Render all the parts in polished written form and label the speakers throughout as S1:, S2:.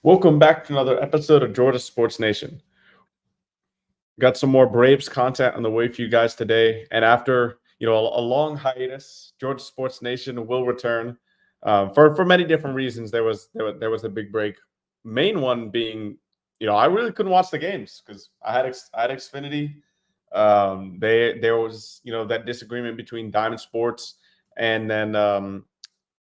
S1: Welcome back to another episode of Georgia Sports Nation. Got some more Braves content on the way for you guys today. And after a long hiatus, Georgia Sports Nation will return for many different reasons. There was a big break. Main one being, I really couldn't watch the games because I had Xfinity. There was that disagreement between Diamond Sports and then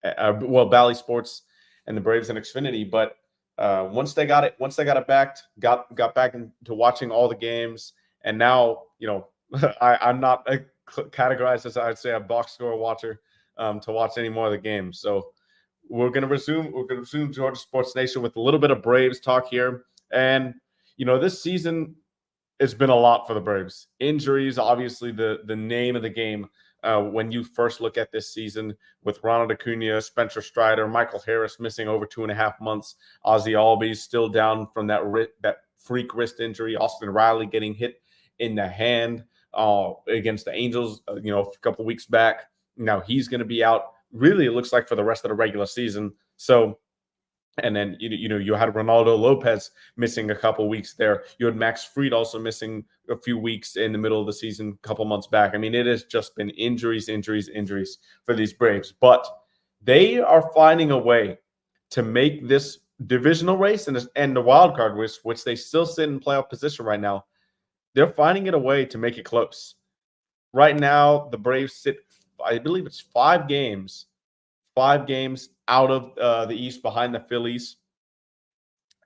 S1: Bally Sports and the Braves and Xfinity. But once they got it back, got back into watching all the games, and now I'm not categorized as I'd say a box score watcher to watch any more of the games. So we're gonna resume Georgia Sports Nation with a little bit of Braves talk here, and this season it's been a lot for the Braves. Injuries, obviously, the name of the game when you first look at this season with Ronald Acuna, Spencer Strider, Michael Harris missing over 2.5 months, Ozzie Albies still down from that freak wrist injury, Austin Riley getting hit in the hand against the Angels, a couple weeks back. Now he's going to be out. Really, it looks like for the rest of the regular season. So and then you had Ronaldo Lopez missing a couple weeks there. You had Max Fried also missing a few weeks in the middle of the season, a couple months back. I mean, it has just been injuries for these Braves. But they are finding a way to make this divisional race and the wild card race, which they still sit in playoff position right now. They're finding it a way to make it close. Right now, the Braves sit, I believe it's 5 games out of the East behind the Phillies.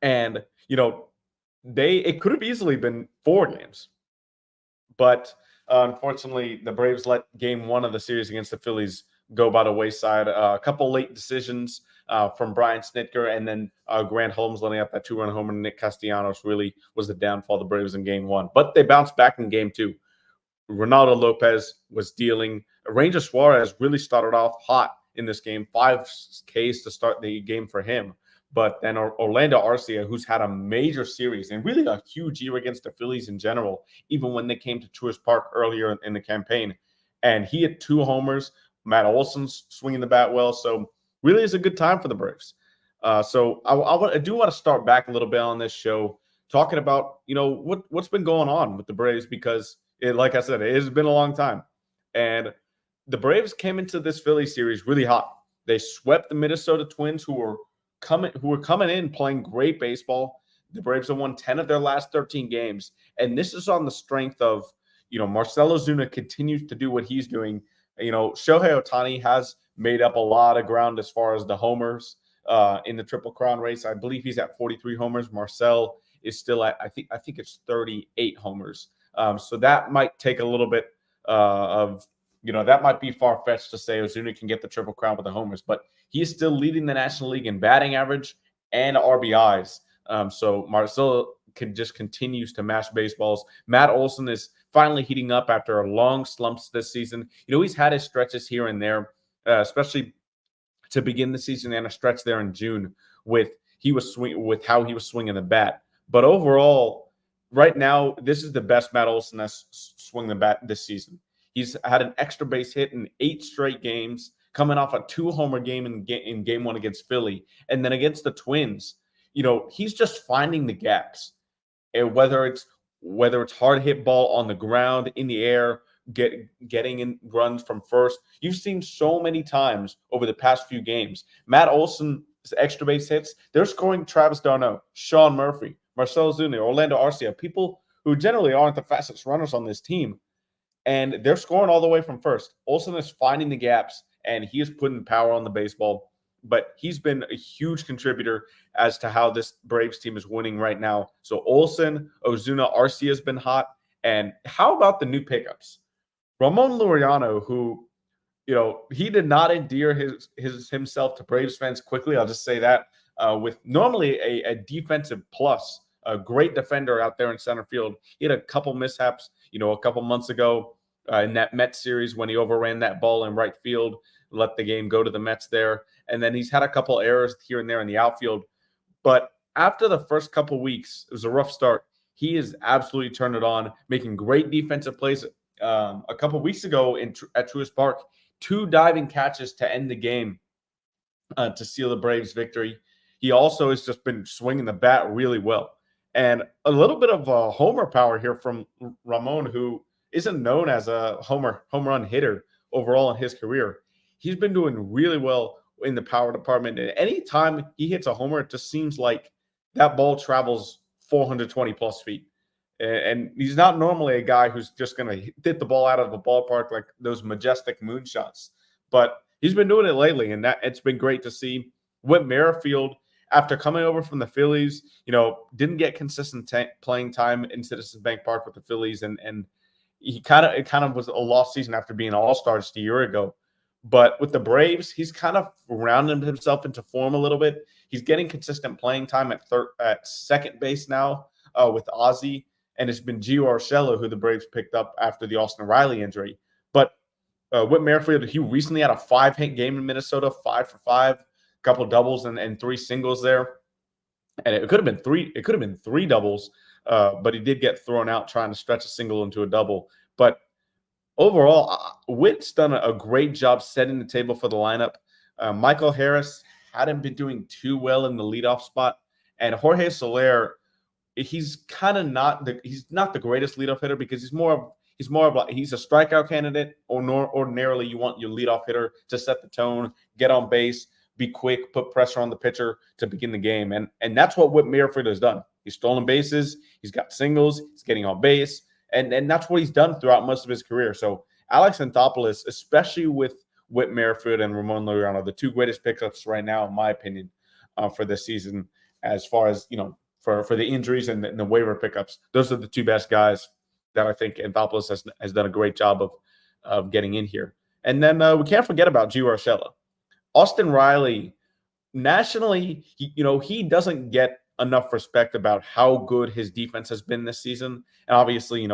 S1: And, it could have easily been 4 games. But unfortunately, the Braves let game one of the series against the Phillies go by the wayside. A couple late decisions from Brian Snitker, and then Grant Holmes letting up that 2-run homer. Nick Castellanos really was the downfall of the Braves in game one. But they bounced back in game two. Ronaldo Lopez was dealing. Ranger Suarez really started off hot in this game, 5 Ks to start the game for him. But then Orlando Arcia, who's had a major series and really a huge year against the Phillies in general, even when they came to Truist Park earlier in the campaign. And he had 2 homers. Matt Olson's swinging the bat well. So really is a good time for the Braves. So I do want to start back a little bit on this show, talking about, what's been going on with the Braves, because like I said, it has been a long time. And the Braves came into this Philly series really hot. They swept the Minnesota Twins, who were coming in playing great baseball. The Braves have won 10 of their last 13 games. And this is on the strength of, Marcell Ozuna continues to do what he's doing. Shohei Ohtani has made up a lot of ground as far as the homers in the Triple Crown race. I believe he's at 43 homers. Marcell is still at, I think it's 38 homers. So that might take a little bit that might be far-fetched to say Ozuna can get the Triple Crown with the homers, but he's still leading the National League in batting average and RBIs. So Marcell continues to mash baseballs. Matt Olson is finally heating up after a long slumps this season. He's had his stretches here and there, especially to begin the season, and a stretch there in June with how he was swinging the bat. But overall, right now, this is the best Matt Olson has swung the bat this season. He's had an extra base hit in 8 straight games, coming off a 2-homer game in game one against Philly. And then against the Twins, he's just finding the gaps. And whether it's hard hit ball on the ground, in the air, getting in runs from first. You've seen so many times over the past few games. Matt Olson's extra base hits, they're scoring Travis d'Arnaud, Sean Murphy, Marcell Ozuna, Orlando Arcia, people who generally aren't the fastest runners on this team. And they're scoring all the way from first. Olson is finding the gaps, and he is putting power on the baseball. But he's been a huge contributor as to how this Braves team is winning right now. So Olson, Ozuna, Arcia has been hot. And how about the new pickups? Ramon Laureano, who, he did not endear himself to Braves fans quickly. I'll just say that. With normally a defensive plus, a great defender out there in center field. He had a couple mishaps, a couple months ago in that Mets series when he overran that ball in right field, let the game go to the Mets there. And then he's had a couple errors here and there in the outfield. But after the first couple weeks, it was a rough start. He has absolutely turned it on, making great defensive plays. A couple weeks ago at Truist Park, 2 diving catches to end the game to seal the Braves' victory. he also has just been swinging the bat really well. And a little bit of homer power here from Ramon, who isn't known as a home run hitter overall in his career. He's been doing really well in the power department. And anytime he hits a homer, it just seems like that ball travels 420 plus feet. And he's not normally a guy who's just going to hit the ball out of the ballpark like those majestic moonshots. But he's been doing it lately, and that it's been great to see. Whit Merrifield, after coming over from the Phillies, didn't get consistent playing time in Citizens Bank Park with the Phillies, and it kind of was a lost season after being an All-Star just a year ago. But with the Braves, he's kind of rounded himself into form a little bit. He's getting consistent playing time at second base now with Ozzie, and it's been Gio Urshela who the Braves picked up after the Austin Riley injury. But Whit Merrifield, he recently had a 5-hit game in Minnesota, 5 for 5, a couple doubles and 3 singles there. And it could have been 3. It could have been 3 doubles, but he did get thrown out trying to stretch a single into a double. But overall, Whit's done a great job setting the table for the lineup. Michael Harris hadn't been doing too well in the leadoff spot, and Jorge Soler, he's kind of not the greatest leadoff hitter because he's more of like he's a strikeout candidate. Ordinarily, you want your leadoff hitter to set the tone, get on base, be quick, put pressure on the pitcher to begin the game, and that's what Whit Merrifield has done. He's stolen bases, he's got singles, he's getting on base, and that's what he's done throughout most of his career. So Alex Anthopoulos, especially with Whit Merrifield and Ramon Laureano, the 2 greatest pickups right now, in my opinion, for this season, as far as for the injuries and the waiver pickups. Those are the 2 best guys that I think Anthopoulos has done a great job of getting in here. And then we can't forget about Gio Urshela. Austin Riley, nationally, he doesn't get enough respect about how good his defense has been this season. And obviously,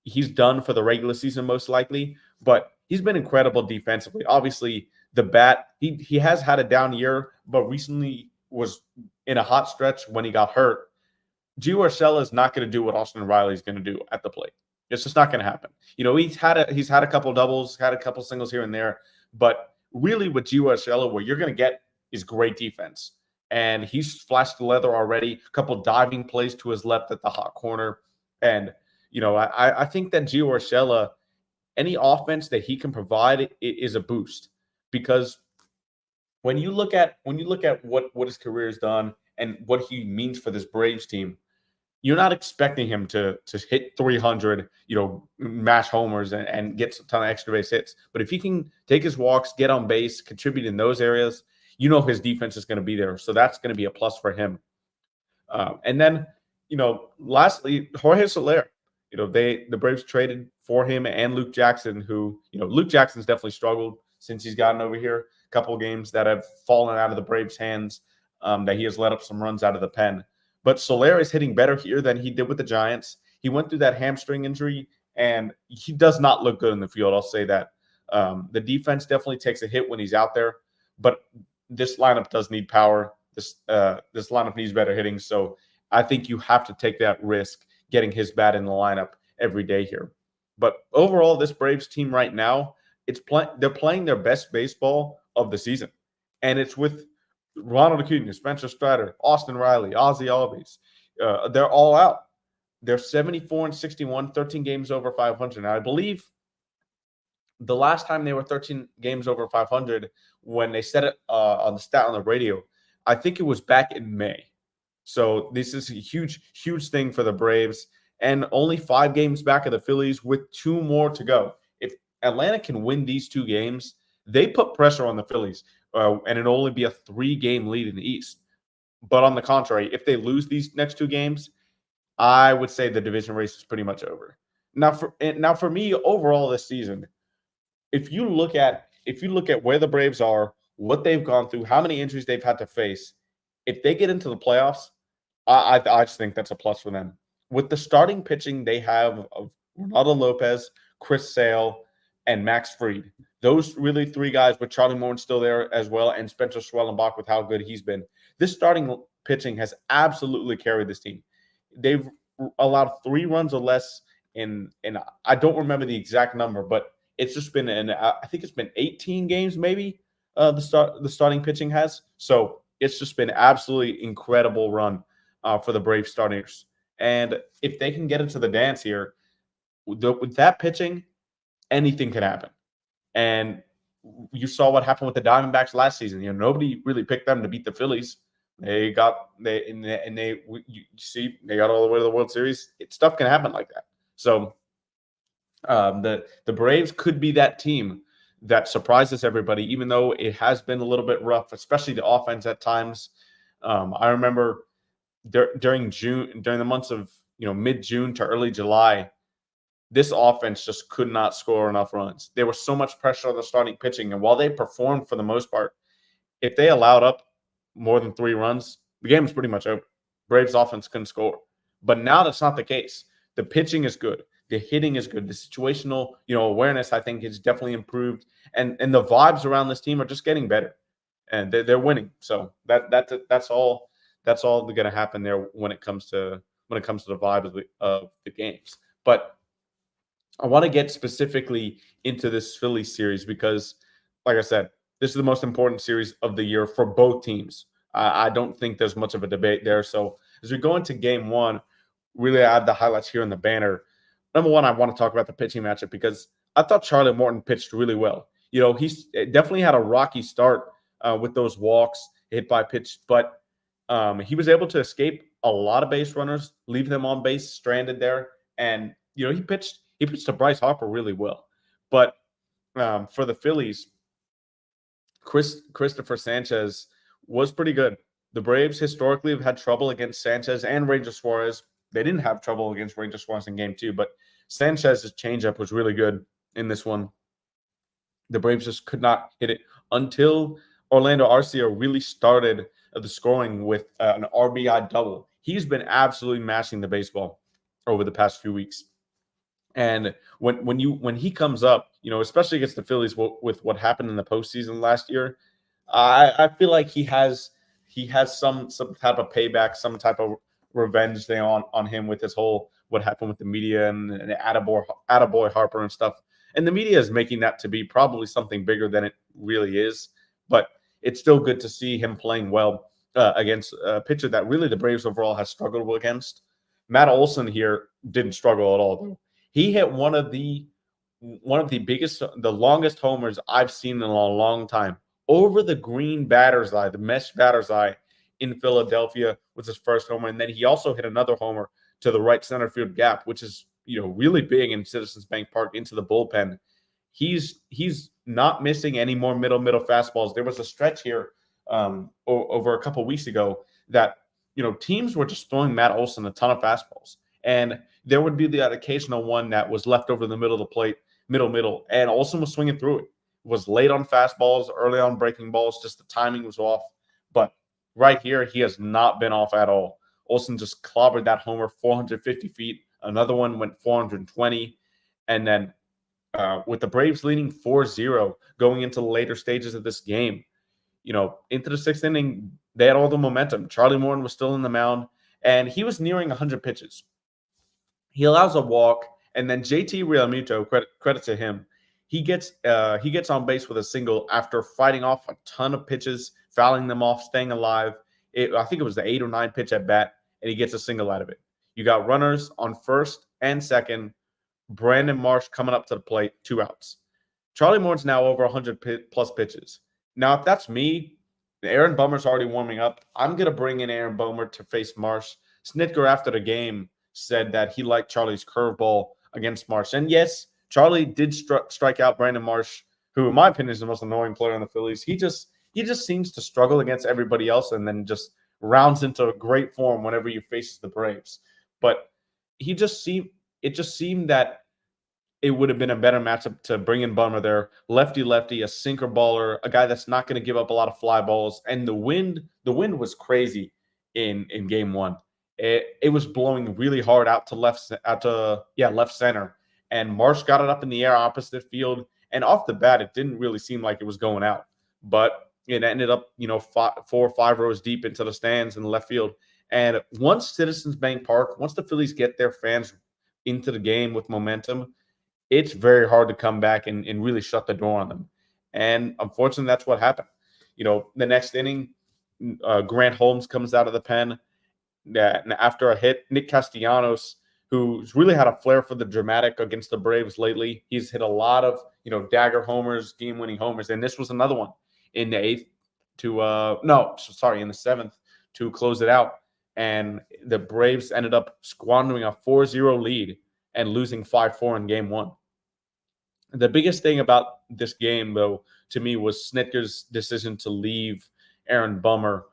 S1: he's done for the regular season most likely, but he's been incredible defensively. Obviously, the bat, he has had a down year, but recently was in a hot stretch when he got hurt. Gio Urshela is not going to do what Austin Riley is going to do at the plate. It's just not going to happen. He's had a couple doubles, had a couple singles here and there, but really with Gio Urshela, what you're going to get is great defense. And he's flashed the leather already, a couple diving plays to his left at the hot corner. And, I think that Gio Urshela, any offense that he can provide is a boost, because when you look at what his career has done and what he means for this Braves team, you're not expecting him to hit 300, mash homers and get a ton of extra base hits. But if he can take his walks, get on base, contribute in those areas, his defense is going to be there. So that's going to be a plus for him. And then, lastly, Jorge Soler. The Braves traded for him and Luke Jackson, who, Luke Jackson's definitely struggled since he's gotten over here. A couple of games that have fallen out of the Braves' hands, that he has let up some runs out of the pen. But Soler is hitting better here than he did with the Giants. He went through that hamstring injury, and he does not look good in the field. I'll say that. The defense definitely takes a hit when he's out there, but this lineup does need power. This lineup needs better hitting. So I think you have to take that risk getting his bat in the lineup every day here. But overall, this Braves team right now, they're playing their best baseball of the season, and it's with Ronald Acuna, Spencer Strider, Austin Riley, Ozzie Albies. They're all out. They're 74-61, 13 games over 500. Now, I believe the last time they were 13 games over 500, when they said it on the stat on the radio, I think it was back in May. So this is a huge, huge thing for the Braves, and only 5 games back of the Phillies with 2 more to go. If Atlanta can win these 2 games, they put pressure on the Phillies, and it'll only be a 3-game lead in the East. But on the contrary, if they lose these next 2 games, I would say the division race is pretty much over. Now, for me, overall this season, if you look at where the Braves are, what they've gone through, how many injuries they've had to face, if they get into the playoffs, I just think that's a plus for them. With the starting pitching they have of Ronaldo Lopez, Chris Sale, and Max Fried, those really 3 guys with Charlie Morton still there as well, and Spencer Schwellenbach with how good he's been. This starting pitching has absolutely carried this team. They've allowed 3 runs or less in I don't remember the exact number, but it's just been I think it's been 18 games maybe the starting pitching has. So it's just been absolutely incredible run for the Braves starters. And if they can get into the dance here, with that pitching, anything can happen. And you saw what happened with the Diamondbacks last season. Nobody really picked them to beat the Phillies. You see they got all the way to the World Series. Stuff can happen like that. So the Braves could be that team that surprises everybody, even though it has been a little bit rough, especially the offense at times. I remember during the months of mid-June to early July, this offense just could not score enough runs. There was so much pressure on the starting pitching, and while they performed for the most part, if they allowed up more than 3 runs, the game was pretty much over. Braves offense couldn't score. But now that's not the case. The pitching is good. The hitting is good. The situational, awareness, I think, has definitely improved. And the vibes around this team are just getting better. And they're winning. So that's all going to happen there when it comes to the vibe of the games. But I want to get specifically into this Phillies series because, like I said, this is the most important series of the year for both teams. I don't think there's much of a debate there. So as we go into game one, really I have the highlights here in the banner. Number one, I want to talk about the pitching matchup because I thought Charlie Morton pitched really well. He's definitely had a rocky start with those walks, hit by pitch, but he was able to escape a lot of base runners, leave them on base, stranded there, and he pitched to Bryce Harper really well. But for the Phillies, Christopher Sanchez was pretty good. The Braves historically have had trouble against Sanchez and Ranger Suarez. They didn't have trouble against Ranger Suarez in game 2, but Sanchez's changeup was really good in this one. The Braves just could not hit it until Orlando Arcia really started the scoring with an RBI double. He's been absolutely mashing the baseball over the past few weeks. And when he comes up, especially against the Phillies with what happened in the postseason last year, I feel like he has some type of payback, some type of revenge thing on him with this whole what happened with the media and Attaboy Harper and stuff. And the media is making that to be probably something bigger than it really is. But it's still good to see him playing well against a pitcher that really the Braves overall has struggled against. Matt Olson here didn't struggle at all. He hit one of the biggest, the longest homers I've seen in a long time. Over the green batter's eye, the mesh batter's eye in Philadelphia was his first homer. And then he also hit another homer to the right center field gap, which is, really big in Citizens Bank Park into the bullpen. He's not missing any more middle fastballs. There was a stretch here over a couple of weeks ago that, teams were just throwing Matt Olson a ton of fastballs. And there would be that occasional one that was left over the middle of the plate, middle, and Olson was swinging through it. Was late on fastballs, early on breaking balls, just the timing was off. But right here, he has not been off at all. Olson just clobbered that homer 450 feet. Another one went 420. And then with the Braves leading 4-0 going into the later stages of this game, into the 6th inning, they had all the momentum. Charlie Morton was still in the mound, and he was nearing 100 pitches. He allows a walk, and then JT Realmuto, credit to him, he gets on base with a single after fighting off a ton of pitches, fouling them off, staying alive. I think it was the 8 or 9 pitch at bat, and he gets a single out of it. You got runners on first and second. Brandon Marsh coming up to the plate, 2 outs. Charlie Morton's now over 100 plus pitches. Now, if that's me, Aaron Bummer's already warming up. I'm going to bring in Aaron Bummer to face Marsh. Snitker, after the game, said that he liked Charlie's curveball against Marsh. And yes, Charlie did strike out Brandon Marsh, who, in my opinion, is the most annoying player on the Phillies. He just seems to struggle against everybody else and then just rounds into great form whenever he faces the Braves. But it just seemed that it would have been a better matchup to bring in Bummer there. Lefty, a sinker baller, a guy that's not going to give up a lot of fly balls. And the wind was crazy in game 1. It was blowing really hard out to left center. And Marsh got it up in the air opposite field. And off the bat, it didn't really seem like it was going out. But it ended up, 4 or 5 rows deep into the stands in the left field. And once Citizens Bank Park, once the Phillies get their fans into the game with momentum, it's very hard to come back and really shut the door on them. And unfortunately, that's what happened. The next inning, Grant Holmes comes out of the pen. And after a hit, Nick Castellanos, who's really had a flair for the dramatic against the Braves lately, he's hit a lot of dagger homers, game-winning homers, and this was another one in the eighth to no, sorry, in the seventh to close it out. And the Braves ended up squandering a 4-0 lead and losing 5-4 in game one. The biggest thing about this game, though, to me, was Snitker's decision to leave Aaron Bummer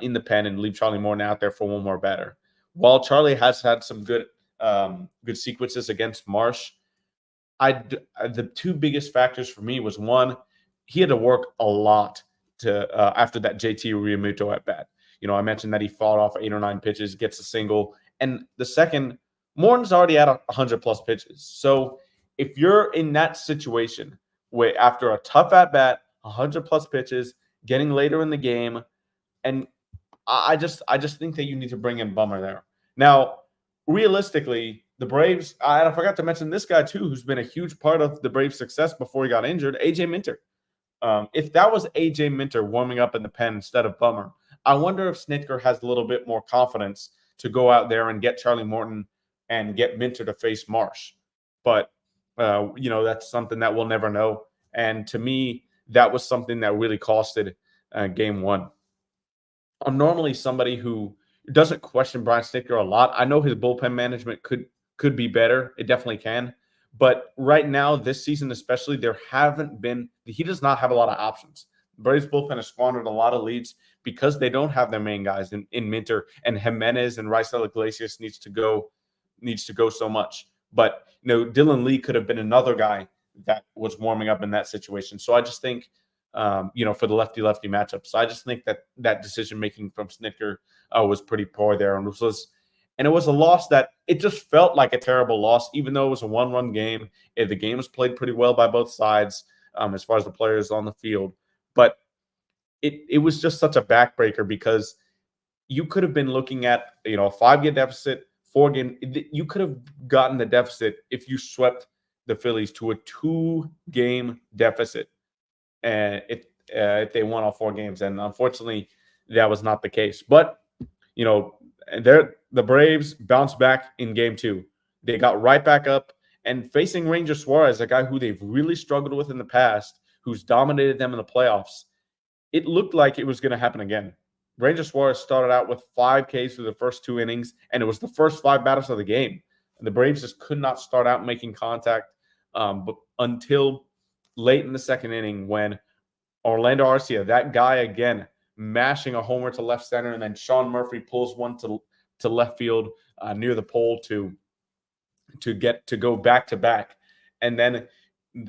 S1: in the pen and leave Charlie Morton out there for one more batter. While Charlie has had some good sequences against Marsh, the two biggest factors for me was, one, he had to work a lot to after that JT Realmuto at bat. I mentioned that he fought off 8 or 9 pitches, gets a single, and the second, Morton's already at 100 plus pitches. So if you're in that situation where after a tough at bat, 100 plus pitches, getting later in the game, and I just think that you need to bring in Bummer there. Now, realistically, the Braves, I forgot to mention this guy too, who's been a huge part of the Braves' success before he got injured, AJ Minter. If that was AJ Minter warming up in the pen instead of Bummer, I wonder if Snitker has a little bit more confidence to go out there and get Charlie Morton and get Minter to face Marsh. But that's something that we'll never know. And to me, that was something that really costed game one. I'm normally somebody who doesn't question Brian Snitker a lot. I know his bullpen management could be better. It definitely can. But right now, this season especially, he does not have a lot of options. Braves bullpen has squandered a lot of leads because they don't have their main guys in Minter, and Jimenez and Raisel Iglesias needs to go so much. But Dylan Lee could have been another guy that was warming up in that situation. So I just think, for the lefty-lefty matchup. So I just think that decision making from Snitker was pretty poor there, and it was a loss that it just felt like a terrible loss, even though it was a one-run game. The game was played pretty well by both sides as far as the players on the field. But it was just such a backbreaker because you could have been looking at a 5-game deficit, 4-game. You could have gotten the deficit if you swept the Phillies to a 2-game deficit, and if they won all 4 games. And unfortunately, that was not the case. But the Braves bounced back in game 2. They got right back up, and facing Ranger Suarez, a guy who they've really struggled with in the past, who's dominated them in the playoffs, it looked like it was going to happen again. Ranger Suarez started out with 5 Ks through the first 2 innings, and it was the first 5 batters of the game. And the Braves just could not start out making contact but until late in the second inning when Orlando Arcia, that guy again, mashing a homer to left center, and then Sean Murphy pulls one to left field near the pole to go back to back. And then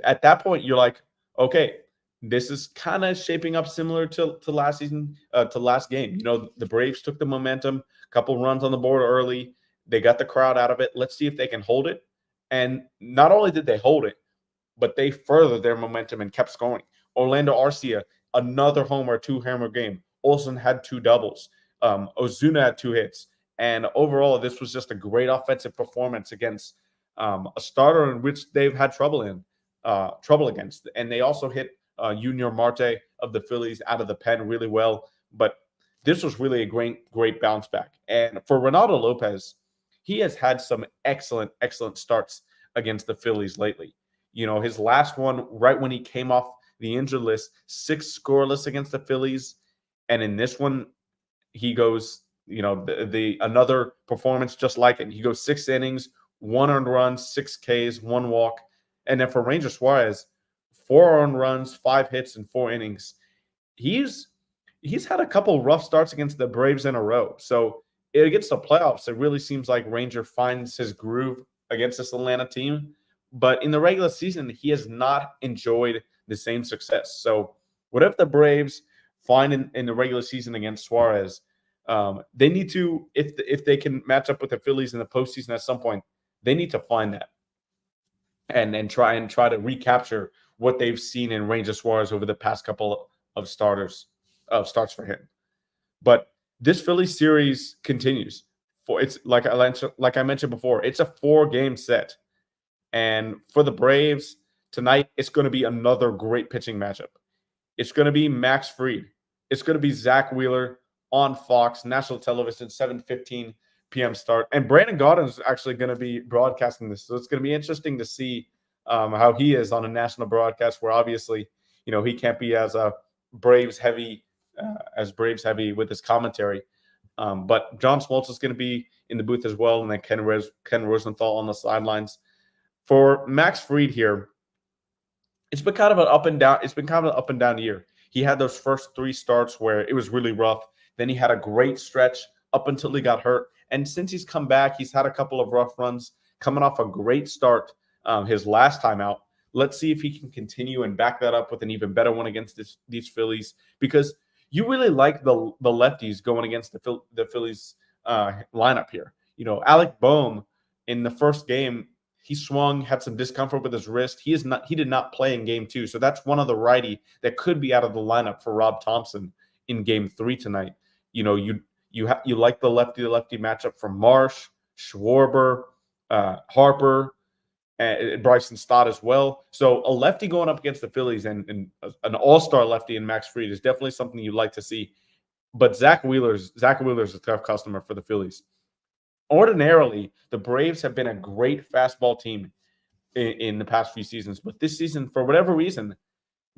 S1: at that point, you're like, okay, this is kind of shaping up similar to last season, to last game. The Braves took the momentum, a couple runs on the board early. They got the crowd out of it. Let's see if they can hold it. And not only did they hold it, but they furthered their momentum and kept scoring. Orlando Arcia, another homer, 2-homer game. Olsen had 2 doubles. Ozuna had 2 hits. And overall, this was just a great offensive performance against a starter in which they've had trouble against. And they also hit Junior Marte of the Phillies out of the pen really well. But this was really a great bounce back. And for Renato Lopez, he has had some excellent starts against the Phillies lately. His last one, right when he came off the injured list, 6 scoreless against the Phillies. And in this one, he goes, another performance just like it. He goes 6 innings, 1 earned run, 6 Ks, 1 walk. And then for Ranger Suarez, 4 earned runs, 5 hits, and 4 innings. He's had a couple rough starts against the Braves in a row. So against the playoffs, it really seems like Ranger finds his groove against this Atlanta team. But in the regular season, he has not enjoyed the same success. So whatever the Braves find in the regular season against Suarez, they need to, if they can match up with the Phillies in the postseason at some point, they need to find that and try to recapture what they've seen in Ranger Suarez over the past couple of starts for him. But this Phillies series continues. It's like I mentioned before, it's a 4-game set. And for the Braves tonight, it's going to be another great pitching matchup. It's going to be Max Fried. It's going to be Zach Wheeler on Fox, national television, 7:15 p.m. start. And Brandon Gaudin is actually going to be broadcasting this. So it's going to be interesting to see how he is on a national broadcast where obviously, he can't be as Braves heavy with his commentary. But John Smoltz is going to be in the booth as well, and then Ken Rosenthal on the sidelines. For Max Fried here, it's been kind of an up and down. It's been kind of an up and down year. He had those first 3 starts where it was really rough. Then he had a great stretch up until he got hurt. And since he's come back, he's had a couple of rough runs, coming off a great start his last time out. Let's see if he can continue and back that up with an even better one against these Phillies, because you really like the lefties going against the Phillies lineup here. Alec Boehm in the first game, he swung, had some discomfort with his wrist. He did not play in game 2. So that's one of the righty that could be out of the lineup for Rob Thompson in game 3 tonight. You like the lefty matchup from Marsh, Schwarber, Harper, and Bryson Stott as well. So a lefty going up against the Phillies and an all-star lefty in Max Fried is definitely something you'd like to see. But Zach Wheeler's a tough customer for the Phillies. Ordinarily, the Braves have been a great fastball team in the past few seasons. But this season, for whatever reason,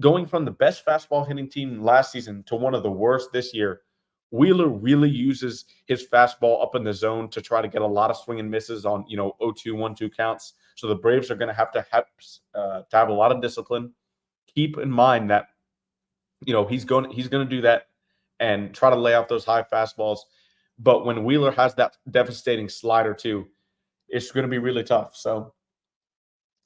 S1: going from the best fastball hitting team last season to one of the worst this year, Wheeler really uses his fastball up in the zone to try to get a lot of swing and misses on 0-2, 1-2 counts. So the Braves are going to have a lot of discipline. Keep in mind that he's going to do that and try to lay off those high fastballs. But when Wheeler has that devastating slider too, it's going to be really tough. So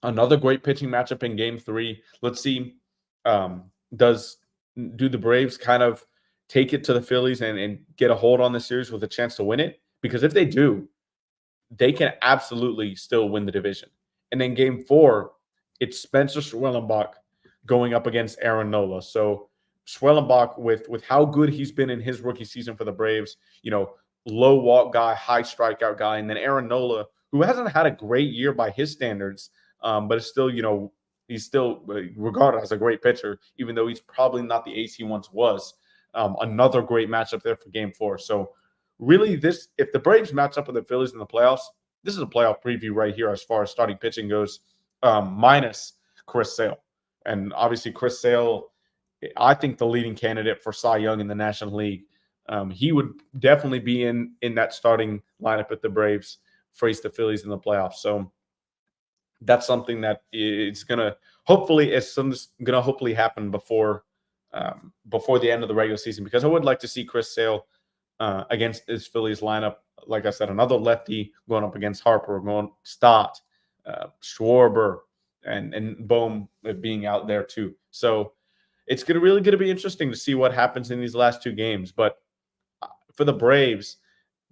S1: another great pitching matchup in game 3. Let's see, do the Braves kind of take it to the Phillies and get a hold on the series with a chance to win it? Because if they do, they can absolutely still win the division. And then game 4, it's Spencer Schwellenbach going up against Aaron Nola. So Schwellenbach, with how good he's been in his rookie season for the Braves, low walk guy, high strikeout guy. And then Aaron Nola, who hasn't had a great year by his standards, but is still, he's still regarded as a great pitcher, even though he's probably not the ace he once was. Another great matchup there for game 4. So really, if the Braves match up with the Phillies in the playoffs, this is a playoff preview right here as far as starting pitching goes, minus Chris Sale. And obviously Chris Sale, I think the leading candidate for Cy Young in the National League. He would definitely be in that starting lineup at the Braves, face the Phillies in the playoffs. So that's something that it's going to hopefully happen before the end of the regular season, because I would like to see Chris Sale against this Phillies lineup. Like I said, another lefty going up against Harper, going Stott, Schwarber, and Boehm being out there too. So it's going to be interesting to see what happens in these last 2 games. But for the Braves,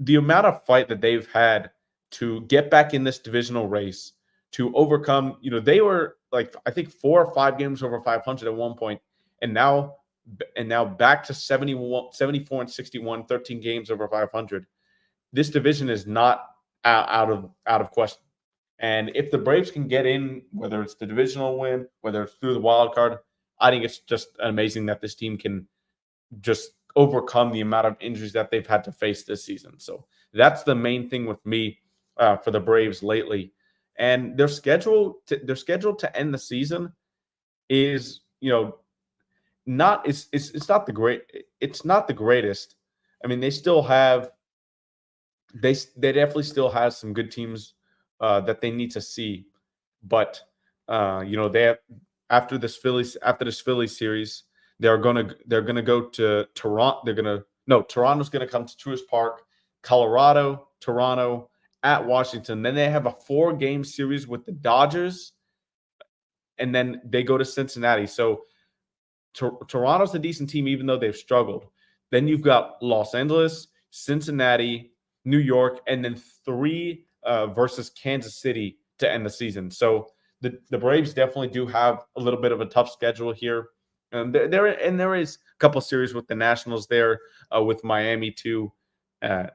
S1: the amount of fight that they've had to get back in this divisional race, to overcome, they were like, I think 4 or 5 games over 500 at one point, and now back to 74 and 61, 13 games over 500. This division is not out of question. And if the Braves can get in, whether it's the divisional win, whether it's through the wild card, I think it's just amazing that this team can just overcome the amount of injuries that they've had to face this season. So that's the main thing with me for the Braves lately. And their schedule to end the season is, it's not the greatest. I mean, they definitely still have some good teams that they need to see, but they have, after this Phillies series, they're gonna go to Toronto. Toronto's gonna come to Truist Park, Colorado, Toronto, at Washington. Then they have a 4-game series with the Dodgers, and then they go to Cincinnati. So Toronto's a decent team, even though they've struggled. Then you've got Los Angeles, Cincinnati, New York, and then 3 versus Kansas City to end the season. So the Braves definitely do have a little bit of a tough schedule here. And there is a couple of series with the Nationals there, with Miami too.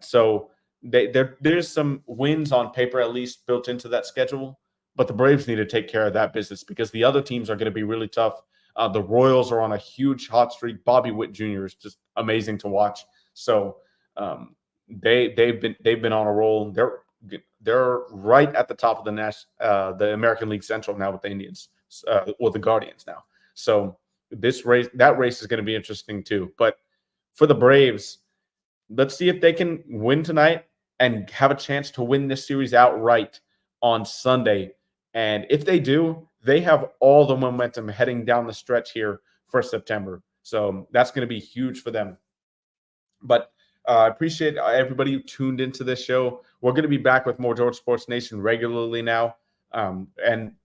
S1: So there's some wins on paper at least built into that schedule. But the Braves need to take care of that business, because the other teams are going to be really tough. The Royals are on a huge hot streak. Bobby Witt Jr. is just amazing to watch. So they've been on a roll. They're right at the top of the American League Central now with the Indians, or the Guardians now. So that race is going to be interesting too. But for the Braves, let's see if they can win tonight and have a chance to win this series outright on Sunday. And if they do, they have all the momentum heading down the stretch here for September. So that's going to be huge for them. But I appreciate everybody who tuned into this show. We're going to be back with more Georgia Sports Nation regularly now. And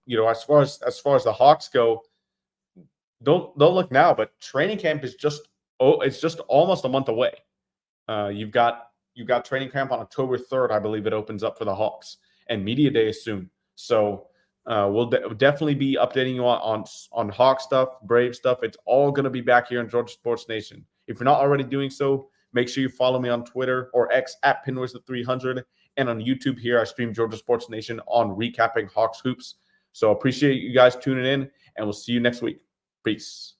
S1: as far as the Hawks go, don't look now, but training camp is it's just almost a month away. You've got training camp on October 3rd, I believe it opens up for the Hawks, and media day is soon. So we'll definitely be updating you on Hawk stuff, Brave stuff. It's all going to be back here on Georgia Sports Nation. If you're not already doing so, make sure you follow me on Twitter or X at Pinwizard300, and on YouTube here I stream Georgia Sports Nation on recapping Hawks hoops. So appreciate you guys tuning in, and we'll see you next week. Peace.